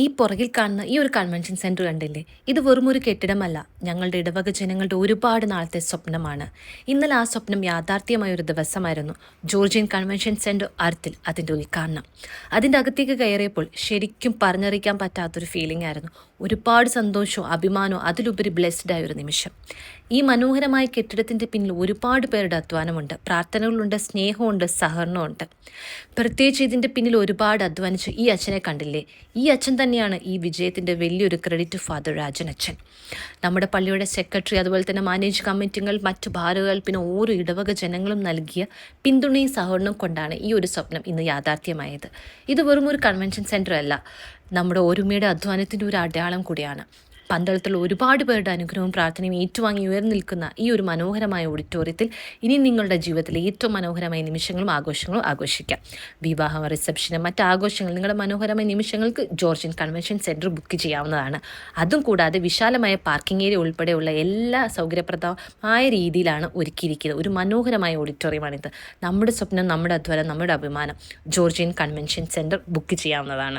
ഈ പുറകിൽ കാണുന്ന ഈ ഒരു കൺവെൻഷൻ സെൻറ്റർ കണ്ടില്ലേ, ഇത് വെറും ഒരു കെട്ടിടമല്ല, ഞങ്ങളുടെ ഇടവക ജനങ്ങളുടെ ഒരുപാട് നാളത്തെ സ്വപ്നമാണ്. ഇന്നലെ ആ സ്വപ്നം യാഥാർത്ഥ്യമായ ഒരു ദിവസമായിരുന്നു ജോർജിയൻ കൺവെൻഷൻ സെൻറ്റർ അർത്തിൽ അതിൻ്റെ ഉദ്ഘാടനം. അതിൻ്റെ അകത്തേക്ക് കയറിയപ്പോൾ ശരിക്കും പറഞ്ഞറിയിക്കാൻ പറ്റാത്തൊരു ഫീലിംഗ് ആയിരുന്നു. ഒരുപാട് സന്തോഷവും അഭിമാനവും അതിലുപരി ബ്ലെസ്ഡ് ആയ ഒരു നിമിഷം. ഈ മനോഹരമായ കെട്ടിടത്തിൻ്റെ പിന്നിൽ ഒരുപാട് പേരുടെ അധ്വാനമുണ്ട്, പ്രാർത്ഥനകളുണ്ട്, സ്നേഹമുണ്ട്, സഹകരണമുണ്ട്. പ്രത്യേകിച്ച് ഇതിൻ്റെ പിന്നിൽ ഒരുപാട് അധ്വാനിച്ച് ഈ അച്ഛനെ കണ്ടില്ലേ, ഈ അച്ഛൻ തന്നെയാണ് ഈ വിജയത്തിൻ്റെ വലിയൊരു ക്രെഡിറ്റ് ഫാദർ രാജൻ അച്ഛൻ. നമ്മുടെ പള്ളിയുടെ സെക്രട്ടറി, അതുപോലെ തന്നെ മാനേജ് കമ്മിറ്റികൾ, മറ്റു ഭാരകൾ, പിന്നെ ഓരോ ഇടവക ജനങ്ങളും നൽകിയ പിന്തുണയും സഹകരണവും കൊണ്ടാണ് ഈ ഒരു സ്വപ്നം ഇന്ന് യാഥാർത്ഥ്യമായത്. ഇത് വെറും ഒരു കൺവെൻഷൻ സെൻറ്റർ അല്ല, നമ്മുടെ ഒരുമയുടെ അധ്വാനത്തിൻ്റെ ഒരു അടയാളം കൂടിയാണ്. പന്തളത്തുള്ള ഒരുപാട് പേരുടെ അനുഗ്രഹവും പ്രാർത്ഥനയും ഏറ്റുവാങ്ങി ഉയർന്നു നിൽക്കുന്ന ഈ ഒരു മനോഹരമായ ഓഡിറ്റോറിയത്തിൽ ഇനി നിങ്ങളുടെ ജീവിതത്തിലെ ഏറ്റവും മനോഹരമായ നിമിഷങ്ങളും ആഘോഷങ്ങളും ആഘോഷിക്കാം. വിവാഹം, റിസപ്ഷന്, മറ്റ് ആഘോഷങ്ങൾ, നിങ്ങളുടെ മനോഹരമായ നിമിഷങ്ങൾക്ക് ജോർജിയൻ കൺവെൻഷൻ സെൻറ്റർ ബുക്ക് ചെയ്യാവുന്നതാണ്. അതും കൂടാതെ വിശാലമായ പാർക്കിംഗ് ഏരിയ ഉൾപ്പെടെയുള്ള എല്ലാ സൗകര്യപ്രദമായ രീതിയിലാണ് ഒരുക്കിയിരിക്കുന്നത്. ഒരു മനോഹരമായ ഓഡിറ്റോറിയമാണിത്. നമ്മുടെ സ്വപ്നം, നമ്മുടെ അധ്വാനം, നമ്മുടെ അഭിമാനം. ജോർജിയൻ കൺവെൻഷൻ സെൻറ്റർ ബുക്ക് ചെയ്യാവുന്നതാണ്.